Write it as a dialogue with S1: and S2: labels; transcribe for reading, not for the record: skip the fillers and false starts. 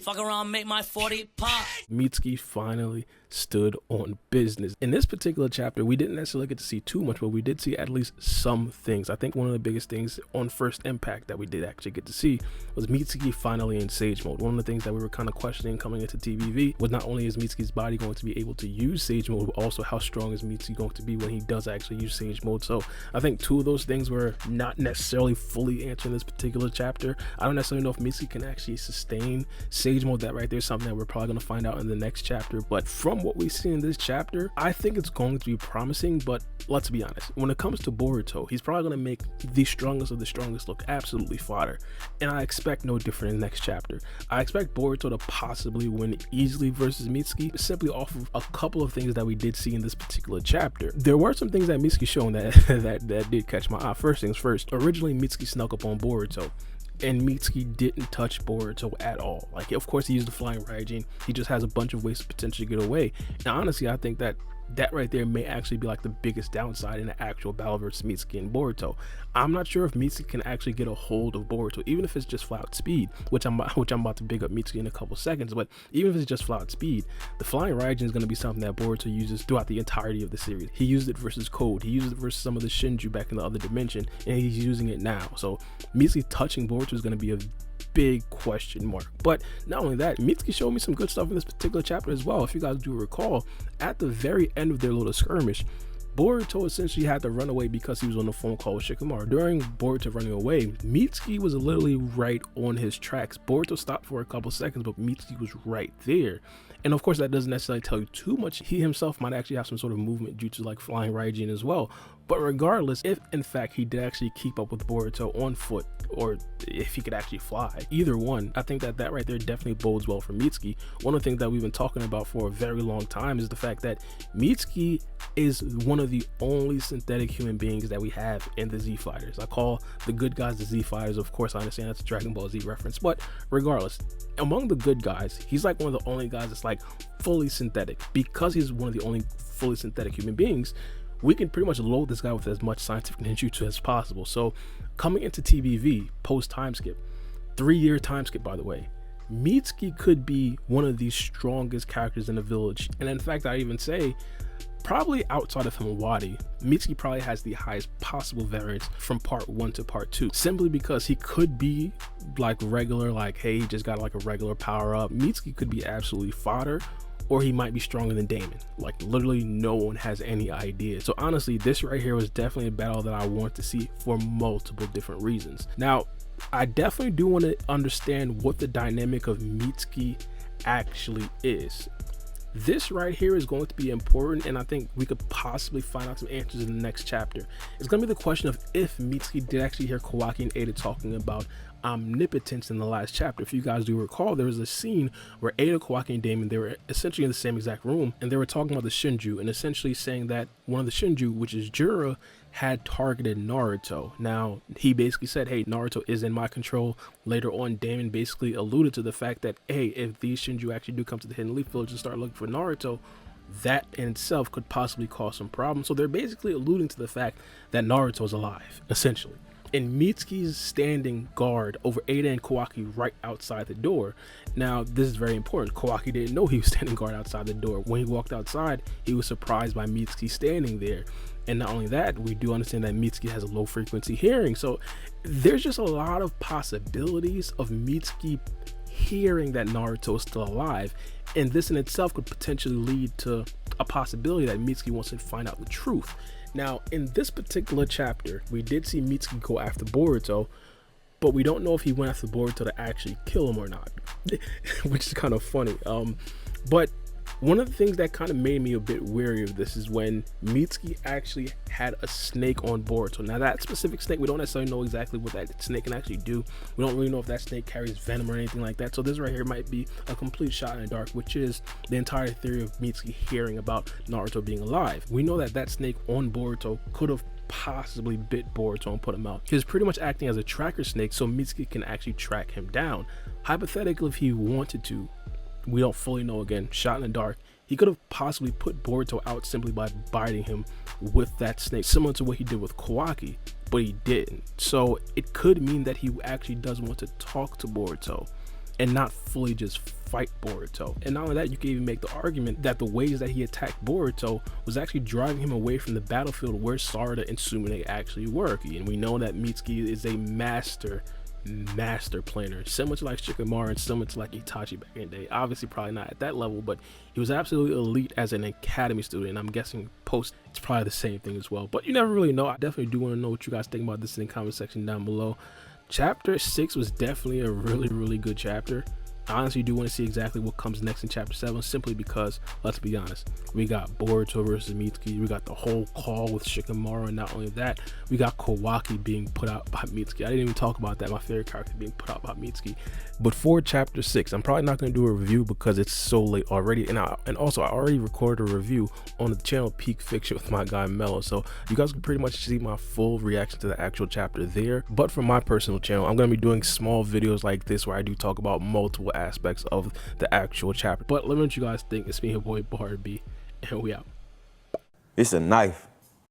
S1: Fuck around, make my 40 pop.
S2: Mitsuki finally stood on business. In this particular chapter, we didn't necessarily get to see too much, but we did see at least some things. I think one of the biggest things on first impact that we did actually get to see was Mitsuki finally in Sage Mode. One of the things that we were kind of questioning coming into TVV was not only is Mitsuki's body going to be able to use Sage Mode, but also how strong is Mitsuki going to be when he does actually use Sage Mode. So I think two of those things were not necessarily fully answered in this particular chapter. I don't necessarily know if Mitsuki can actually sustain Sage Mode. That right there is something that we're probably going to find out in the next chapter, but from what we see in this chapter, I think it's going to be promising. But let's be honest, when it comes to Boruto, he's probably going to make the strongest of the strongest look absolutely fodder, and I expect no different in the next chapter. I expect Boruto to possibly win easily versus Mitsuki, simply off of a couple of things that we did see in this particular chapter. There were some things that Mitsuki shown that that did catch my eye. First things first, originally Mitsuki snuck up on Boruto, and Mitsuki didn't touch Boruto at all. Like, of course he used the flying Raijin, he just has a bunch of ways to potentially get away. And honestly, I think that right there may actually be like the biggest downside in the actual battle versus Mitsuki and Boruto. I'm not sure if Mitsuki can actually get a hold of Boruto, even if it's just flat speed, which I'm about to big up Mitsuki in a couple seconds. But even if it's just flat speed, the flying Raijin is going to be something that Boruto uses throughout the entirety of the series. He used it versus Code, he used it versus some of the Shinju back in the other dimension, and he's using it now. So Mitsuki touching Boruto is going to be a big question mark. But not only that, Mitsuki showed me some good stuff in this particular chapter as well. If you guys do recall, at the very end of their little skirmish, Boruto essentially had to run away because he was on the phone call with Shikamaru. During Boruto running away, Mitsuki was literally right on his tracks. Boruto stopped for a couple seconds, but Mitsuki was right there. And of course, that doesn't necessarily tell you too much. He himself might actually have some sort of movement due to like flying Raijin as well. But regardless, if in fact he did actually keep up with Boruto on foot, or if he could actually fly, either one, I think that right there definitely bodes well for Mitsuki. One of the things that we've been talking about for a very long time is the fact that Mitsuki is one of the only synthetic human beings that we have in the Z Fighters. I call the good guys the Z Fighters. Of course, I understand that's a Dragon Ball Z reference, but regardless, among the good guys, he's like one of the only guys that's like fully synthetic. Because he's one of the only fully synthetic human beings, we can pretty much load this guy with as much scientific ninjutsu as possible. So coming into TBV post time skip, 3-year time skip by the way, Mitsuki could be one of the strongest characters in the village. And in fact, I even say probably outside of Himawari, Mitsuki probably has the highest possible variance from part 1 to part 2, simply because he could be like regular, like hey, he just got like a regular power up. Mitsuki could be absolutely fodder, or he might be stronger than Damon. Like literally no one has any idea. So honestly, this right here was definitely a battle that I want to see for multiple different reasons. Now, I definitely do want to understand what the dynamic of Mitsuki actually is. This right here is going to be important, and I think we could possibly find out some answers in the next chapter. It's going to be the question of if Mitsuki did actually hear Kawaki and Eida talking about omnipotence in the last chapter. If you guys do recall, there was a scene where Eida, Kawaki, and Damon, they were essentially in the same exact room, and they were talking about the Shinju, and essentially saying that one of the Shinju, which is Jura, had targeted Naruto. Now, he basically said, hey, Naruto is in my control. Later on, Damon basically alluded to the fact that, hey, if these Shinju actually do come to the Hidden Leaf Village and start looking for Naruto, that in itself could possibly cause some problems. So they're basically alluding to the fact that Naruto is alive, essentially. And Mitsuki's standing guard over Eida and Kawaki right outside the door. Now, this is very important. Kawaki didn't know he was standing guard outside the door. When he walked outside, he was surprised by Mitsuki standing there. And not only that, we do understand that Mitsuki has a low frequency hearing. So there's just a lot of possibilities of Mitsuki hearing that Naruto is still alive. And this in itself could potentially lead to a possibility that Mitsuki wants to find out the truth. Now, in this particular chapter, we did see Mitsuki go after Boruto, but we don't know if he went after Boruto to actually kill him or not, which is kind of funny. But one of the things that kind of made me a bit wary of this is when Mitsuki actually had a snake on Boruto. Now, that specific snake, we don't necessarily know exactly what that snake can actually do. We don't really know if that snake carries venom or anything like that. So this right here might be a complete shot in the dark, which is the entire theory of Mitsuki hearing about Naruto being alive. We know that that snake on Boruto could have possibly bit Boruto and put him out. He's pretty much acting as a tracker snake, so Mitsuki can actually track him down. Hypothetically, if he wanted to, we don't fully know, again, shot in the dark, he could have possibly put Boruto out simply by biting him with that snake, similar to what he did with Kawaki, but he didn't. So it could mean that he actually does want to talk to Boruto. and not fully just fight Boruto. And not only that, you can even make the argument that the ways that he attacked Boruto was actually driving him away from the battlefield where Sarada and Sumune actually work. And we know that Mitsuki is a master planner, similar to like Shikamaru and similar to like Itachi back in the day. Obviously probably not at that level, but he was absolutely elite as an academy student, and I'm guessing post it's probably the same thing as well, but you never really know. I definitely do want to know what you guys think about this in the comment section down below. Chapter 6 was definitely a really good chapter. I honestly do want to see exactly what comes next in chapter 7, simply because, let's be honest, we got Boruto versus Mitsuki, we got the whole call with Shikamaru, and not only that, we got Kawaki being put out by Mitsuki. I didn't even talk about that, my favorite character being put out by Mitsuki. But for chapter 6, I'm probably not going to do a review because it's so late already, and also I already recorded a review on the channel Peak Fiction with my guy Mello, so you guys can pretty much see my full reaction to the actual chapter there. But for my personal channel, I'm going to be doing small videos like this where I do talk about multiple aspects of the actual chapter. But let me know what you guys think. It's me, your boy Barbie, and we out.
S3: It's a knife.